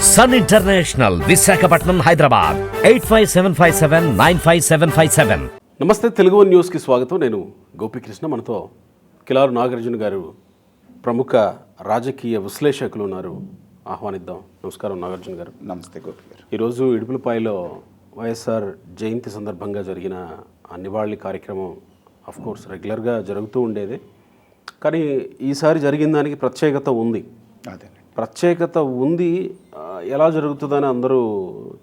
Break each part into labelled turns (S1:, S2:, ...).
S1: Sun international, Visakhapatnam, Hyderabad. 8575795757.
S2: నమస్తే, Telugu one న్యూస్కి స్వాగతం. నేను గోపీకృష్ణ. మనతో కిలారు నాగార్జున గారు, ప్రముఖ రాజకీయ విశ్లేషకులు ఉన్నారు. ఆహ్వానిద్దాం. నమస్కారం నాగార్జున గారు.
S3: నమస్తే గోపి గారు.
S2: ఈరోజు ఇడుపులపాయలో వైఎస్ఆర్ జయంతి సందర్భంగా జరిగిన ఆ నివాళి కార్యక్రమం కోర్స్ రెగ్యులర్గా జరుగుతూ ఉండేది, కానీ ఈసారి జరిగిన దానికి ప్రత్యేకత ఉంది.
S3: అదే
S2: ప్రత్యేకత ఉంది. ఎలా జరుగుతుందని అందరూ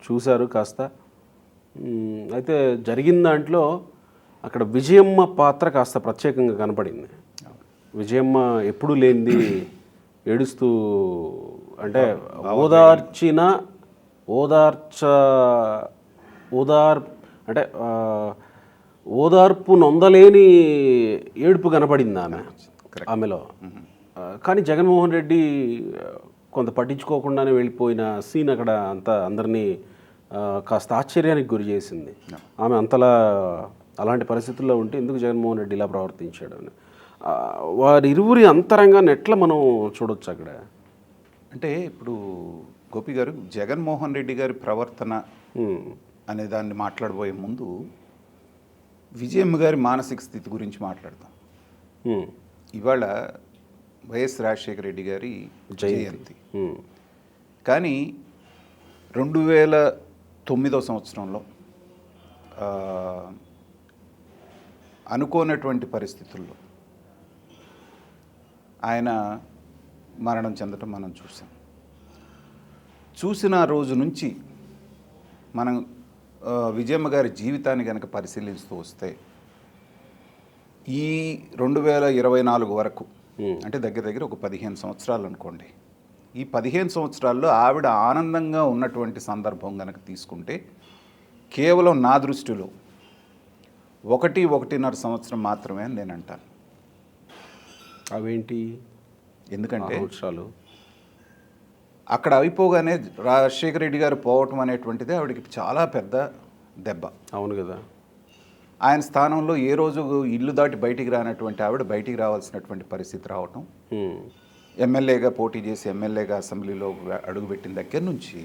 S2: చూశారు కాస్త. అయితే జరిగిన దాంట్లో అక్కడ విజయమ్మ పాత్ర కాస్త ప్రత్యేకంగా కనపడింది. విజయమ్మ ఎప్పుడు లేనిది ఏడుస్తూ, అంటే ఓదార్పు నొందలేని ఏడుపు కనపడింది ఆమెలో. కానీ జగన్మోహన్ రెడ్డి కొంత పట్టించుకోకుండానే వెళ్ళిపోయిన సీన్ అక్కడ అంతా అందరినీ కాస్త ఆశ్చర్యానికి గురి చేసింది. ఆమె అంతలా అలాంటి పరిస్థితుల్లో ఉంటే ఎందుకు జగన్మోహన్ రెడ్డి ఇలా ప్రవర్తించాడు అని వారి ఇరువురి అంతరంగాన్ని ఎట్లా మనం చూడొచ్చు అక్కడ?
S3: అంటే ఇప్పుడు గోపి గారు, జగన్మోహన్ రెడ్డి గారి ప్రవర్తన అనే దాన్ని మాట్లాడబోయే ముందు విజయమ్మ గారి మానసిక స్థితి గురించి మాట్లాడదాం. ఇవాళ వైఎస్ రాజశేఖర రెడ్డి గారి జయంతి. కానీ 2009 సంవత్సరంలో అనుకోనటువంటి పరిస్థితుల్లో ఆయన మరణం చెందటం మనం చూసాం. చూసిన రోజు నుంచి మనం విజయమ్మ గారి జీవితాన్ని కనుక పరిశీలిస్తూ వస్తే ఈ 2024 వరకు, అంటే దగ్గర దగ్గర ఒక 15 సంవత్సరాలు అనుకోండి. ఈ 15 సంవత్సరాల్లో ఆవిడ ఆనందంగా ఉన్నటువంటి సందర్భం కనుక తీసుకుంటే కేవలం నా దృష్టిలో 1-1.5 సంవత్సరం మాత్రమే అని నేను అంటాను.
S2: అవేంటి?
S3: ఎందుకంటే అక్కడ అయిపోగానే రాజశేఖర రెడ్డి గారు పోవటం అనేటువంటిది ఆవిడకి చాలా పెద్ద దెబ్బ.
S2: అవును కదా.
S3: ఆయన స్థానంలో ఏ రోజు ఇల్లు దాటి బయటికి రానటువంటి ఆవిడ బయటికి రావాల్సినటువంటి పరిస్థితి రావటం, ఎమ్మెల్యేగా పోటీ చేసి ఎమ్మెల్యేగా అసెంబ్లీలో అడుగుపెట్టిన దగ్గర నుంచి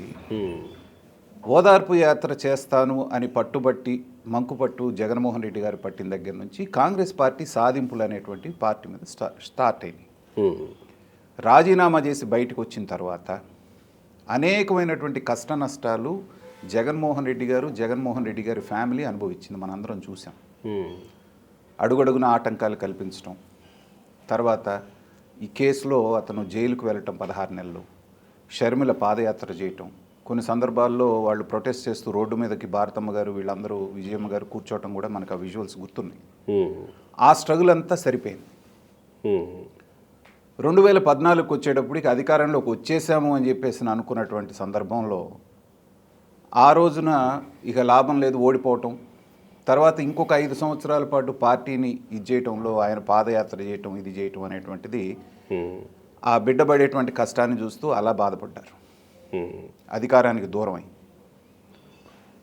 S3: ఓదార్పు యాత్ర చేస్తాను అని పట్టుబట్టి మంకుపట్టు జగన్మోహన్ రెడ్డి గారు పట్టిన దగ్గర నుంచి కాంగ్రెస్ పార్టీ సాధింపులు అనేటువంటి పార్టీ మీద స్టార్ట్ అయింది. రాజీనామా చేసి బయటకు వచ్చిన తర్వాత అనేకమైనటువంటి కష్ట నష్టాలు జగన్మోహన్ రెడ్డి గారి ఫ్యామిలీ అనుభవించింది. మనందరం చూసాం. అడుగడుగున ఆటంకాలు కల్పించడం, తర్వాత ఈ కేసులో అతను జైలుకు వెళ్ళటం 16 నెలలు, షర్మిల పాదయాత్ర చేయటం, కొన్ని సందర్భాల్లో వాళ్ళు ప్రొటెస్ట్ చేస్తూ రోడ్డు మీదకి భారతమ్మ గారు వీళ్ళందరూ విజయమ్మ గారు కూర్చోవటం కూడా మనకు ఆ విజువల్స్ గుర్తున్నాయి. ఆ స్ట్రగుల్ అంతా సరిపోయింది. 2014 వచ్చేటప్పటికి అధికారంలోకి వచ్చేసాము అని చెప్పేసి అనుకున్నటువంటి సందర్భంలో ఆ రోజున ఇక లాభం లేదు, ఓడిపోవటం. తర్వాత ఇంకొక 5 సంవత్సరాల పాటు పార్టీని ఇది చేయటంలో ఆయన పాదయాత్ర చేయటం, ఇది చేయటం అనేటువంటిది ఆ బిడ్డపడేటువంటి కష్టాన్ని చూస్తూ అలా బాధపడ్డారు, అధికారానికి దూరమై.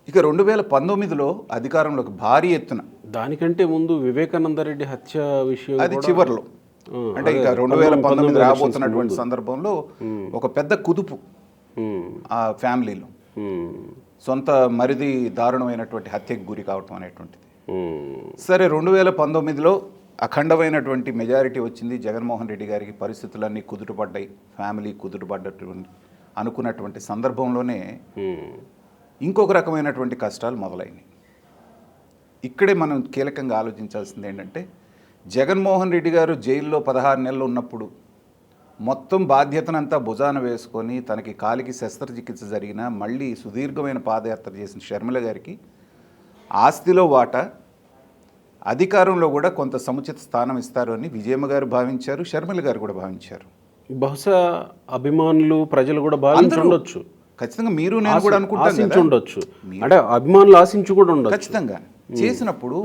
S3: ఇక 2019లో అధికారంలోకి భారీ ఎత్తున,
S2: దానికంటే ముందు వివేకానంద రెడ్డి హత్య విషయం
S3: అది చివర్లో, అంటే ఇక 2019 రాబోతున్నటువంటి సందర్భంలో ఒక పెద్ద కుదుపు ఆ ఫ్యామిలీలో, సొంత మరిది దారుణమైనటువంటి హత్యకు గురి కావటం అనేటువంటిది. సరే, 2019లో అఖండమైనటువంటి మెజారిటీ వచ్చింది జగన్మోహన్ రెడ్డి గారికి. పరిస్థితులన్నీ కుదుటపడ్డాయి, ఫ్యామిలీ కుదుటపడ్డటువంటి అనుకున్నటువంటి సందర్భంలోనే ఇంకొక రకమైనటువంటి కష్టాలు మొదలైనవి. ఇక్కడే మనం కీలకంగా ఆలోచించాల్సింది ఏంటంటే, జగన్మోహన్ రెడ్డి గారు జైల్లో 16 నెలలు ఉన్నప్పుడు మొత్తం బాధ్యతనంతా భుజాన వేసుకొని తనకి కాలికి శస్త్రచికిత్స జరిగిన మళ్ళీ సుదీర్ఘమైన పాదయాత్ర చేసిన షర్మిల గారికి ఆస్తిలో వాటా, అధికారంలో కూడా కొంత సముచిత స్థానం ఇస్తారు అని విజయమ్మ గారు భావించారు, షర్మిల గారు కూడా భావించారు.
S2: బహుశా అభిమానులు, ప్రజలు కూడా భావించుండొచ్చు.
S3: ఖచ్చితంగా మీరు నేను కూడా
S2: అనుకుంటాను. అంటే అభిమానులు ఆశించి కూడా ఉండొచ్చు.
S3: ఖచ్చితంగా చేసినప్పుడు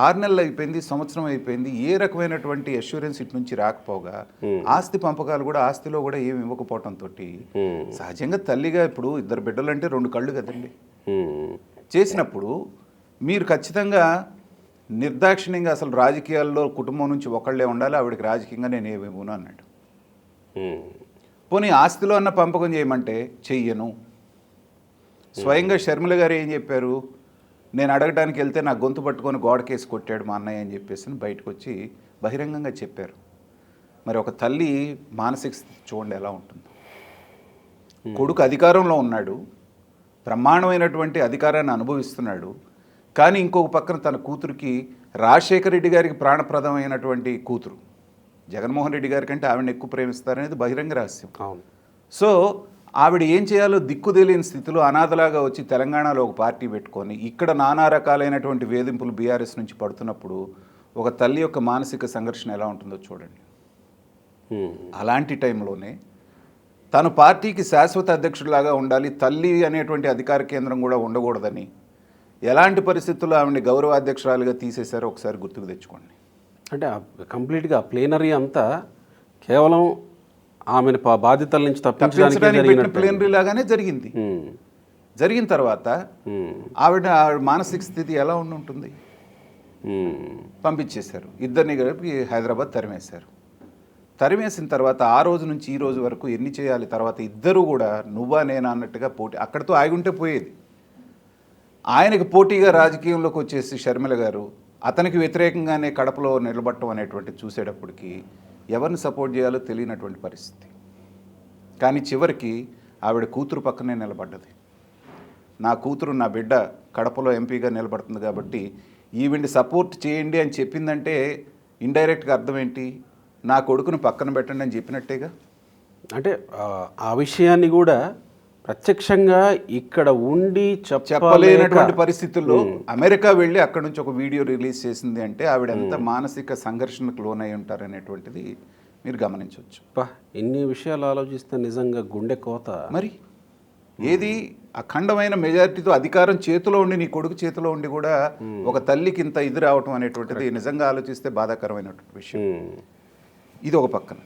S3: 6 నెలలు అయిపోయింది, సంవత్సరం అయిపోయింది, ఏ రకమైనటువంటి అష్యూరెన్స్ ఇటు నుంచి రాకపోగా ఆస్తి పంపకాలు కూడా, ఆస్తిలో కూడా ఏమి ఇవ్వకపోవటంతో సహజంగా తల్లిగా ఇప్పుడు 2 బిడ్డలంటే 2 కళ్ళు కదండి. చేసినప్పుడు మీరు ఖచ్చితంగా నిర్దాక్షిణ్యంగా అసలు రాజకీయాల్లో కుటుంబం నుంచి ఒకళ్ళే ఉండాలి, ఆవిడకి రాజకీయంగా నేను ఏమేమోను అన్నాడు. పోనీ ఆస్తిలో అన్న పంపకం చేయమంటే చెయ్యను. స్వయంగా షర్మిల గారు ఏం చెప్పారు, నేను అడగడానికి వెళ్తే నా గొంతు పట్టుకొని గోడకేసి కొట్టాడు మా అన్నయ్య అని చెప్పేసి బయటకు వచ్చి బహిరంగంగా చెప్పారు. మరి ఒక తల్లి మానసిక స్థితి చూడండి ఎలా ఉంటుందో. కొడుకు అధికారంలో ఉన్నాడు, బ్రహ్మాండమైనటువంటి అధికారాన్ని అనుభవిస్తున్నాడు, కానీ ఇంకొక పక్కన తన కూతురికి రాజశేఖర రెడ్డి గారికి ప్రాణప్రదమైనటువంటి కూతురు జగన్మోహన్ రెడ్డి గారి కంటే ఆవిడని ఎక్కువ ప్రేమిస్తారనేది బహిరంగ రహస్యం.
S2: అవును.
S3: సో ఆవిడ ఏం చేయాలో దిక్కు తెలియని స్థితిలో అనాథలాగా వచ్చి తెలంగాణలో ఒక పార్టీ పెట్టుకొని ఇక్కడ నానా రకాలైనటువంటి వేధింపులు బీఆర్ఎస్ నుంచి పడుతున్నప్పుడు ఒక తల్లి యొక్క మానసిక సంఘర్షణ ఎలా ఉంటుందో చూడండి. అలాంటి టైంలోనే తను పార్టీకి శాశ్వత అధ్యక్షుడిలాగా ఉండాలి, తల్లి అనేటువంటి అధికార కేంద్రం కూడా ఉండకూడదని ఎలాంటి పరిస్థితుల్లో ఆవిడని గౌరవాధ్యక్షురాలుగా తీసేశారో ఒకసారి గుర్తుకు తెచ్చుకోండి.
S2: అంటే కంప్లీట్గా ప్లేనరీ అంతా కేవలం ఆమెను బాధ్యతల నుంచి
S3: తప్పించడానికి పెట్టిన ప్లేనరీ లాగానే జరిగింది. జరిగిన తర్వాత ఆవిడ మానసిక స్థితి ఎలా ఉంటుంది? పంపించేశారు. ఇద్దరిని కలిపి హైదరాబాద్ తరిమేశారు. తరిమేసిన తర్వాత ఆ రోజు నుంచి ఈ రోజు వరకు ఎన్ని చేయాలి? తర్వాత ఇద్దరు కూడా నువ్వా నేనా అన్నట్టుగా పోటీ, అక్కడితో ఆగుంటే పోయేది. ఆయనకు పోటీగా రాజకీయంలోకి వచ్చేసి షర్మిల గారు అతనికి వ్యతిరేకంగానే కడపలో నిలబడటం అనేటువంటి చూసేటప్పటికి ఎవరిని సపోర్ట్ చేయాలో తెలియనటువంటి పరిస్థితి. కానీ చివరికి ఆవిడ కూతురు పక్కనే నిలబడ్డది. నా కూతురు నా బిడ్డ కడపలో ఎంపీగా నిలబడుతుంది కాబట్టి ఈవిడ్ని సపోర్ట్ చేయండి అని చెప్పిందంటే ఇండైరెక్ట్గా అర్థం ఏంటి? నా కొడుకును పక్కన పెట్టండి అని చెప్పినట్టేగా.
S2: అంటే ఆ విషయాన్ని కూడా ప్రత్యక్షంగా ఇక్కడ ఉండి
S3: చెప్పలేనటువంటి పరిస్థితుల్లో అమెరికా వెళ్ళి అక్కడ నుంచి ఒక వీడియో రిలీజ్ చేసింది అంటే ఆవిడ ఎంత మానసిక సంఘర్షణకు లోనై ఉంటారనేటువంటిది మీరు గమనించవచ్చు.
S2: ఎన్ని విషయాలు ఆలోచిస్తే నిజంగా గుండె కోత.
S3: మరి ఏది అఖండమైన మెజారిటీతో అధికారం చేతిలో ఉండి నీ కొడుకు చేతిలో ఉండి కూడా ఒక తల్లికి ఇంత ఇది రావటం అనేటువంటిది నిజంగా ఆలోచిస్తే బాధాకరమైనటువంటి విషయం. ఇది ఒక పక్కన.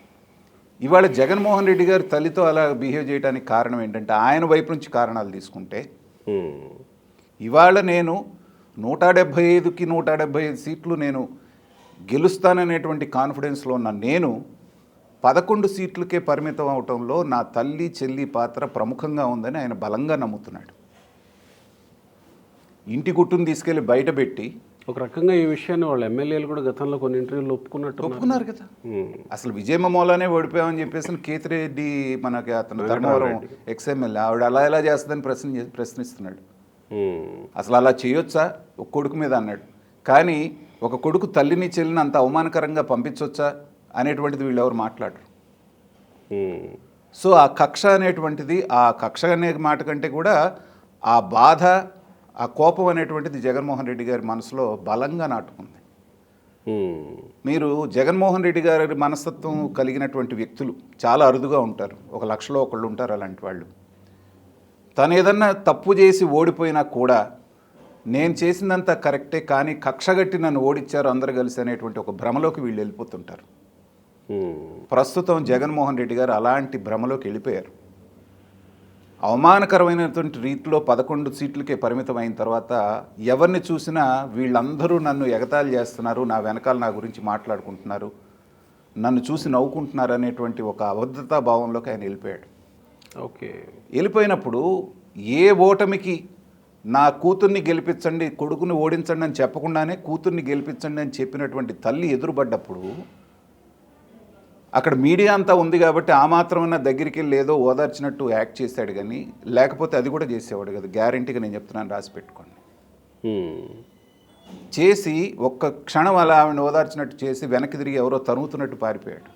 S3: ఇవాళ జగన్మోహన్ రెడ్డి గారు తల్లితో అలా బిహేవ్ చేయడానికి కారణం ఏంటంటే ఆయన వైపు నుంచి కారణాలు తీసుకుంటే ఇవాళ నేను 175కి 175 సీట్లు నేను గెలుస్తాననేటువంటి కాన్ఫిడెన్స్లో ఉన్న నేను 11 సీట్లకే పరిమితం అవటంలో నా తల్లి చెల్లి పాత్ర ప్రముఖంగా ఉందని ఆయన బలంగా నమ్ముతున్నాడు. ఇంటి గుట్టును తీసుకెళ్లి బయట పెట్టి
S2: ఒక రకంగా ఈ విషయాన్ని వాళ్ళ ఎమ్మెల్యేలు కూడా గతంలో కొన్ని ఇంటర్వ్యూలు
S3: ఒప్పుకున్నారు కదా. అసలు విజయమ్మ మూలానే ఓడిపోయామని చెప్పేసి కేతిరెడ్డి మనకి అతను ధర్మవరం ఎక్స్ఎమ్మెల్యే ఆవిడ అలా ఎలా చేస్తుందని ప్రశ్నిస్తున్నాడు. అసలు అలా చేయొచ్చా ఒక కొడుకు మీద అన్నాడు. కానీ ఒక కొడుకు తల్లిని చెల్లిని అంత అవమానకరంగా పంపించవచ్చా అనేటువంటిది వీళ్ళు ఎవరు మాట్లాడరు. సో ఆ కక్ష అనేటువంటిది, ఆ కక్ష అనే మాట కంటే కూడా ఆ బాధ, ఆ కోపం అనేటువంటిది జగన్మోహన్ రెడ్డి గారి మనసులో బలంగా నాటుకుంది. మీరు జగన్మోహన్ రెడ్డి గారి మనస్తత్వం కలిగినటువంటి వ్యక్తులు చాలా అరుదుగా ఉంటారు. 1,00,000లో ఒకళ్ళు ఉంటారు అలాంటి వాళ్ళు. తను ఏదన్నా తప్పు చేసి ఓడిపోయినా కూడా నేను చేసిందంతా కరెక్టే కానీ కక్షగట్టి నన్ను ఓడించారు అందరూ కలిసి అనేటువంటి ఒక భ్రమలోకి వీళ్ళు వెళ్ళిపోతుంటారు. ప్రస్తుతం జగన్మోహన్ రెడ్డి గారు అలాంటి భ్రమలోకి వెళ్ళిపోయారు. అవమానకరమైనటువంటి రీతిలో 11 సీట్లకే పరిమితం అయిన తర్వాత ఎవరిని చూసినా వీళ్ళందరూ నన్ను ఎగతాళి చేస్తున్నారు, నా వెనకాల నా గురించి మాట్లాడుకుంటున్నారు, నన్ను చూసి నవ్వుకుంటున్నారు అనేటువంటి ఒక అబద్ధతా భావంలోకి ఆయన వెళ్ళిపోయాడు. వెళ్ళిపోయినప్పుడు ఏ ఓటమికి నా కూతుర్ని గెలిపించండి, కొడుకుని ఓడించండి అని చెప్పకుండానే కూతుర్ని గెలిపించండి అని చెప్పినటువంటి తల్లి ఎదురుపడ్డప్పుడు అక్కడ మీడియా అంతా ఉంది కాబట్టి ఆ మాత్రమన్నా దగ్గరికి వెళ్ళి ఏదో ఓదార్చినట్టు యాక్ట్ చేశాడు. కానీ లేకపోతే అది కూడా చేసేవాడు కదా. గ్యారంటీగా నేను చెప్తున్నాను, రాసి పెట్టుకోండి. చేసి ఒక్క క్షణం అలా ఆవిడ ఓదార్చినట్టు చేసి వెనక్కి తిరిగి ఎవరో తరుగుతున్నట్టు పారిపోయాడు.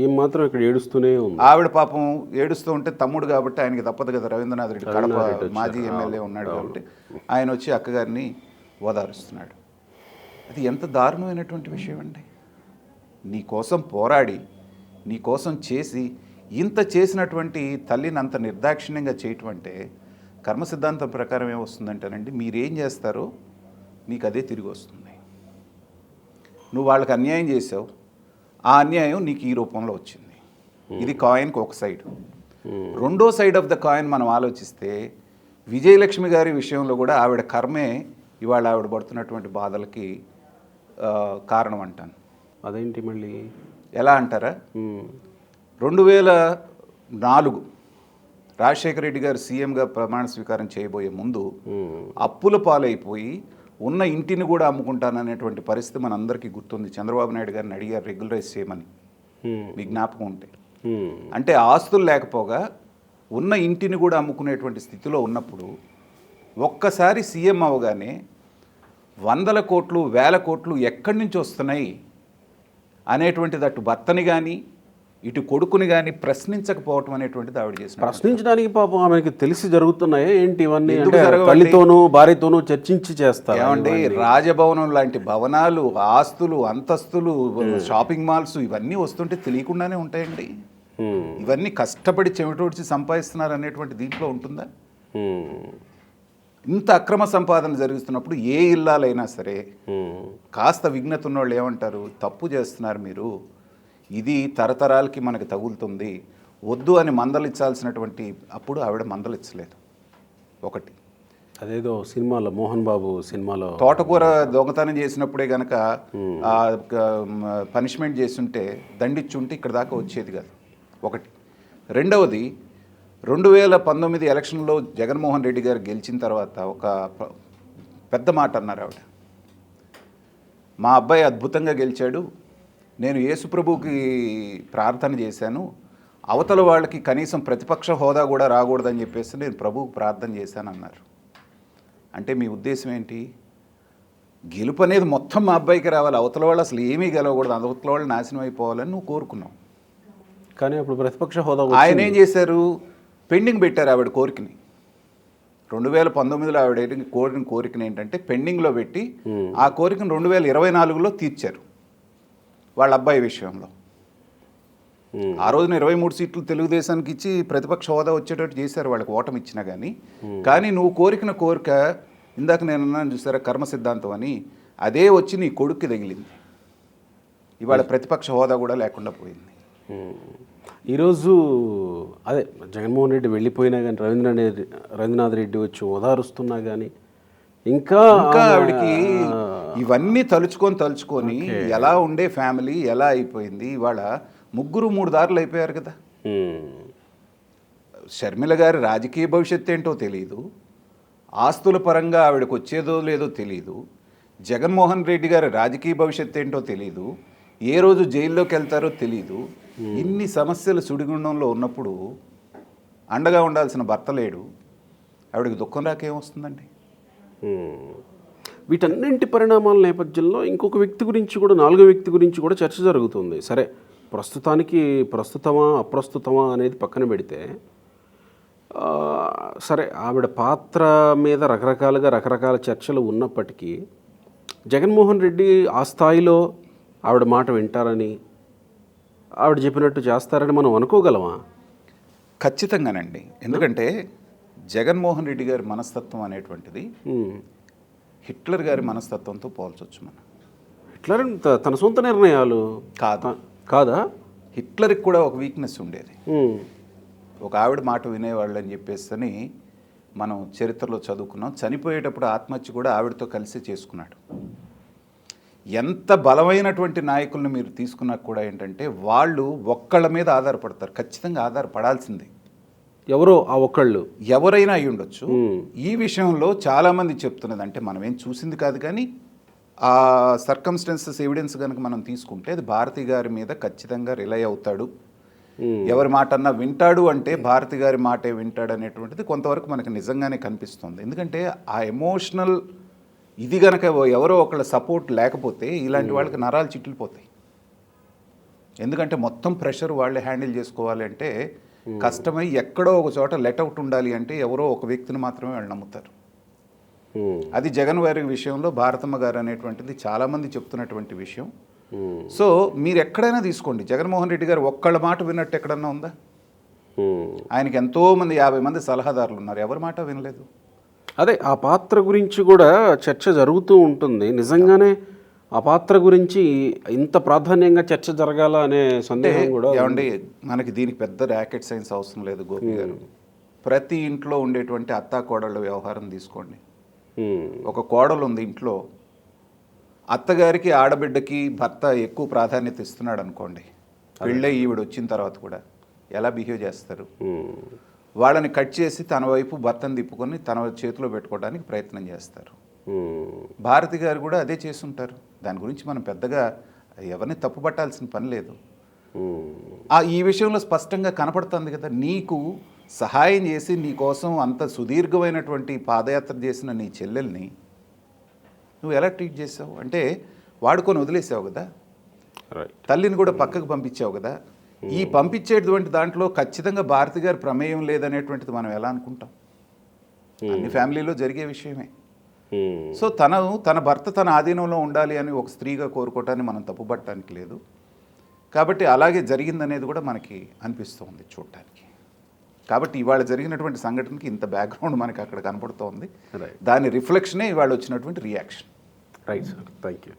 S2: ఏం మాత్రం ఇక్కడ ఏడుస్తూనే ఉంది.
S3: ఆవిడ పాపం ఏడుస్తూ ఉంటే తమ్ముడు కాబట్టి ఆయనకి తప్పదు కదా. రవీంద్రనాథ్ రెడ్డి కడప మాజీ ఎమ్మెల్యే ఉన్నాడు కాబట్టి ఆయన వచ్చి అక్కగారిని ఓదారుస్తున్నాడు. అది ఎంత దారుణమైనటువంటి విషయం అండి. నీ కోసం పోరాడి నీ కోసం చేసి ఇంత చేసినటువంటి తల్లిని అంత నిర్దాక్షిణ్యంగా చేయటం అంటే కర్మ సిద్ధాంతం ప్రకారం ఏమొస్తుందంటేనండి, మీరేం చేస్తారో మీకు అదే తిరిగి వస్తుంది. నువ్వు వాళ్ళకి అన్యాయం చేసావు, ఆ అన్యాయం నీకు ఈ రూపంలో వచ్చింది. ఇది కాయిన్కి ఒక సైడ్. రెండో సైడ్ ఆఫ్ ద కాయిన్ మనం ఆలోచిస్తే విజయలక్ష్మి గారి విషయంలో కూడా ఆవిడ కర్మే ఇవాళ ఆవిడ పడుతున్నటువంటి బాధలకి కారణం అంటాను.
S2: అదేంటి మళ్ళీ
S3: ఎలా అంటారా, 4 రాజశేఖర రెడ్డి గారు సీఎంగా ప్రమాణ స్వీకారం చేయబోయే ముందు అప్పుల పాలైపోయి ఉన్న ఇంటిని కూడా అమ్ముకుంటాననేటువంటి పరిస్థితి మనందరికీ గుర్తుంది. చంద్రబాబు నాయుడు గారిని అడిగారు రెగ్యులరైజ్ చేయమని, మీ జ్ఞాపకం ఉంటే. అంటే ఆస్తులు లేకపోగా ఉన్న ఇంటిని కూడా అమ్ముకునేటువంటి స్థితిలో ఉన్నప్పుడు ఒక్కసారి సీఎం అవగానే 100 కోట్లు 1000 కోట్లు ఎక్కడి నుంచి వస్తున్నాయి అనేటువంటిది అటు భర్తని కానీ ఇటు కొడుకుని కానీ ప్రశ్నించకపోవటం అనేటువంటిది ఆవిడ చేసిన.
S2: ప్రశ్నించడానికి పాపం ఆమెకి తెలిసి జరుగుతున్నాయా ఏంటి ఇవన్నీ?
S3: ఎందుకు
S2: అంటే
S3: జరగవండి?
S2: తల్లితోనూ భార్యతోనూ చర్చించి చేస్తారు.
S3: ఏమండి, రాజభవనం లాంటి భవనాలు, ఆస్తులు, అంతస్తులు, షాపింగ్ మాల్స్ ఇవన్నీ వస్తుంటే తెలియకుండానే ఉంటాయండి. ఇవన్నీ కష్టపడి చెమటోడ్చి సంపాదిస్తున్నారు అనేటువంటి దీంట్లో ఉంటుందా? ఇంత అక్రమ సంపాదన జరుగుతున్నప్పుడు ఏ ఇల్లాలైనా సరే కాస్త విఘ్నత ఉన్నవాళ్ళు ఏమంటారు, తప్పు చేస్తున్నారు మీరు, ఇది తరతరాలకి మనకు తగులుతుంది, వద్దు అని మందలించాల్సినటువంటి అప్పుడు ఆవిడ మందలించలేదు. ఒకటి
S2: అదేదో సినిమాలో మోహన్ బాబు సినిమాలో
S3: తోటకూర దొంగతనం చేసినప్పుడే గనక పనిష్మెంట్ చేస్తుంటే దండిచ్చుంటే ఇక్కడ దాకా వచ్చేది కాదు. ఒకటి. రెండవది 2019 ఎలక్షన్లో జగన్మోహన్ రెడ్డి గారు గెలిచిన తర్వాత ఒక పెద్ద మాట అన్నారు ఆవిడ. మా అబ్బాయి అద్భుతంగా గెలిచాడు, నేను యేసుప్రభుకి ప్రార్థన చేశాను, అవతల వాళ్ళకి కనీసం ప్రతిపక్ష హోదా కూడా రాకూడదని చెప్పేసి నేను ప్రభువుకు ప్రార్థన చేశాను అన్నారు. అంటే మీ ఉద్దేశం ఏంటి? గెలుపు అనేది మొత్తం మా అబ్బాయికి రావాలి, అవతల వాళ్ళు అసలు ఏమీ గెలవకూడదు, అవతల వాళ్ళు నాశనం అయిపోవాలని నువ్వు కోరుకున్నావు.
S2: కానీ అప్పుడు ప్రతిపక్ష హోదా
S3: ఆయన ఏం చేశారు, పెండింగ్ పెట్టారు ఆవిడ కోరికని. 2019లో ఆవిడ కోరిన కోరికను ఏంటంటే పెండింగ్లో పెట్టి ఆ కోరికను 2024లో తీర్చారు వాళ్ళ అబ్బాయి విషయంలో. ఆ రోజున 23 సీట్లు తెలుగుదేశానికి ఇచ్చి ప్రతిపక్ష హోదా వచ్చేటట్టు చేశారు, వాళ్ళకి ఓటమి ఇచ్చినా కానీ నువ్వు కోరిక ఇందాక నేను అన్నాను చూసారా కర్మ సిద్ధాంతం అని, అదే వచ్చి నీ కొడుక్కి తగిలింది. ఇవాళ ప్రతిపక్ష హోదా కూడా లేకుండా పోయింది.
S2: ఈరోజు అదే జగన్మోహన్ రెడ్డి వెళ్ళిపోయినా కానీ రవీంద్రనాథ్ రెడ్డి వచ్చి ఓదారుస్తున్నా కానీ ఇంకా
S3: ఆవిడకి ఇవన్నీ తలుచుకొని ఎలా ఉండే ఫ్యామిలీ ఎలా అయిపోయింది. ఇవాళ 3 దారులు అయిపోయారు కదా. షర్మిల గారి రాజకీయ భవిష్యత్తు ఏంటో తెలియదు, ఆస్తుల పరంగా ఆవిడకు వచ్చేదో లేదో తెలియదు, జగన్మోహన్ రెడ్డి గారి రాజకీయ భవిష్యత్తు ఏంటో తెలియదు, ఏ రోజు జైల్లోకి వెళ్తారో తెలియదు. ఇన్ని సమస్యలు సుడిగుండంలో ఉన్నప్పుడు అండగా ఉండాల్సిన భర్త లేడు, ఆవిడకి దుఃఖం రాకేమొస్తుందండి?
S2: వీటన్నింటి పరిణామాల నేపథ్యంలో ఇంకొక వ్యక్తి గురించి కూడా, 4వ వ్యక్తి గురించి కూడా చర్చ జరుగుతుంది. సరే, ప్రస్తుతానికి ప్రస్తుతమా అప్రస్తుతమా అనేది పక్కన పెడితే, సరే ఆవిడ పాత్ర మీద రకరకాల చర్చలు ఉన్నప్పటికీ జగన్మోహన్ రెడ్డి ఆ స్థాయిలో ఆవిడ మాట వింటారని, ఆవిడ చెప్పినట్టు చేస్తారని మనం అనుకోగలమా?
S3: ఖచ్చితంగానండి. ఎందుకంటే జగన్మోహన్ రెడ్డి గారి మనస్తత్వం అనేటువంటిది హిట్లర్ గారి మనస్తత్వంతో పోల్చొచ్చు మనం.
S2: హిట్లర్ తన సొంత నిర్ణయాలు కాదా?
S3: హిట్లర్కి కూడా ఒక వీక్నెస్ ఉండేది, ఒక ఆవిడ మాట వినేవాళ్ళు అని చెప్పేసి మనం చరిత్రలో చదువుకున్నాం. చనిపోయేటప్పుడు ఆత్మహత్య కూడా ఆవిడతో కలిసి చేసుకున్నాడు. ఎంత బలమైనటువంటి నాయకులను మీరు తీసుకున్నా కూడా ఏంటంటే వాళ్ళు ఒక్కళ్ళ మీద ఆధారపడతారు, ఖచ్చితంగా ఆధారపడాల్సిందే.
S2: ఎవరో ఆ ఒక్కళ్ళు
S3: ఎవరైనా అయి ఉండొచ్చు. ఈ విషయంలో చాలామంది చెప్తున్నది, అంటే మనం ఏం చూసింది కాదు కానీ ఆ సర్కమ్స్టెన్సెస్ ఎవిడెన్స్ కనుక మనం తీసుకుంటే అది భారతి గారి మీద ఖచ్చితంగా రిలై అవుతాడు, ఎవరి మాట అన్నా వింటాడు, అంటే భారతి గారి మాటే వింటాడు అనేటువంటిది కొంతవరకు మనకు నిజంగానే కనిపిస్తుంది. ఎందుకంటే ఆ ఎమోషనల్ ఇది కనుక ఎవరో ఒకళ్ళ సపోర్ట్ లేకపోతే ఇలాంటి వాళ్ళకి నరాలు చిట్లిపోతాయి. ఎందుకంటే మొత్తం ప్రెషర్ వాళ్ళే హ్యాండిల్ చేసుకోవాలి అంటే కష్టమై ఎక్కడో ఒక చోట లెట్అవుట్ ఉండాలి అంటే ఎవరో ఒక వ్యక్తిని మాత్రమే వాళ్ళు నమ్ముతారు. అది జగన్ వారి విషయంలో భారతమ్మ గారు అనేటువంటిది చాలామంది చెప్తున్నటువంటి విషయం. సో మీరు ఎక్కడైనా తీసుకోండి, జగన్మోహన్ రెడ్డి గారు ఒక్కళ్ళ మాట విన్నట్టు ఎక్కడన్నా ఉందా? ఆయనకి ఎంతోమంది 50 మంది సలహాదారులు ఉన్నారు, ఎవరి మాట వినలేదు.
S2: అదే ఆ పాత్ర గురించి కూడా చర్చ జరుగుతూ ఉంటుంది. నిజంగానే ఆ పాత్ర గురించి ఇంత ప్రాధాన్యంగా చర్చ జరగాల అనే సందేహం కూడా.
S3: ఏమండి, మనకి దీనికి పెద్ద ర్యాకెట్ సైన్స్ అవసరం లేదు గోపి గారు. ప్రతి ఇంట్లో ఉండేటువంటి అత్తా కోడళ్ళ వ్యవహారం తీసుకోండి. ఒక కోడలు ఉంది ఇంట్లో, అత్తగారికి ఆడబిడ్డకి భర్త ఎక్కువ ప్రాధాన్యత ఇస్తున్నాడు అనుకోండి, పెళ్ళై ఈవిడ వచ్చిన తర్వాత కూడా ఎలా బిహేవ్ చేస్తారు, వాళ్ళని కట్ చేసి తన వైపు భర్తను తిప్పుకొని తన చేతిలో పెట్టుకోవడానికి ప్రయత్నం చేస్తారు. భారతి గారు కూడా అదే చేస్తుంటారు. దాని గురించి మనం పెద్దగా ఎవరిని తప్పుపట్టాల్సిన పని లేదు. ఈ విషయంలో స్పష్టంగా కనపడుతుంది కదా, నీకు సహాయం చేసి నీ కోసం అంత సుదీర్ఘమైనటువంటి పాదయాత్ర చేసిన నీ చెల్లెల్ని నువ్వు ఎలా ట్రీట్ చేసావు అంటే వాడుకొని వదిలేసావు కదా, తల్లిని కూడా పక్కకు పంపించావు కదా. ఈ పంపించేటువంటి దాంట్లో ఖచ్చితంగా భారతి గారి ప్రమేయం లేదనేటువంటిది మనం ఎలా అనుకుంటాం? అన్ని ఫ్యామిలీలో జరిగే విషయమే. సో తన భర్త తన ఆధీనంలో ఉండాలి అని ఒక స్త్రీగా కోరుకోవటాన్ని మనం తప్పుపట్టడానికి లేదు. కాబట్టి అలాగే జరిగిందనేది కూడా మనకి అనిపిస్తుంది చూడటానికి. కాబట్టి ఇవాళ జరిగినటువంటి సంఘటనకి ఇంత బ్యాక్గ్రౌండ్ మనకి అక్కడ కనపడుతోంది. దాని రిఫ్లెక్షనే ఇవాళ వచ్చినటువంటి reaction.
S2: Right sir, thank you.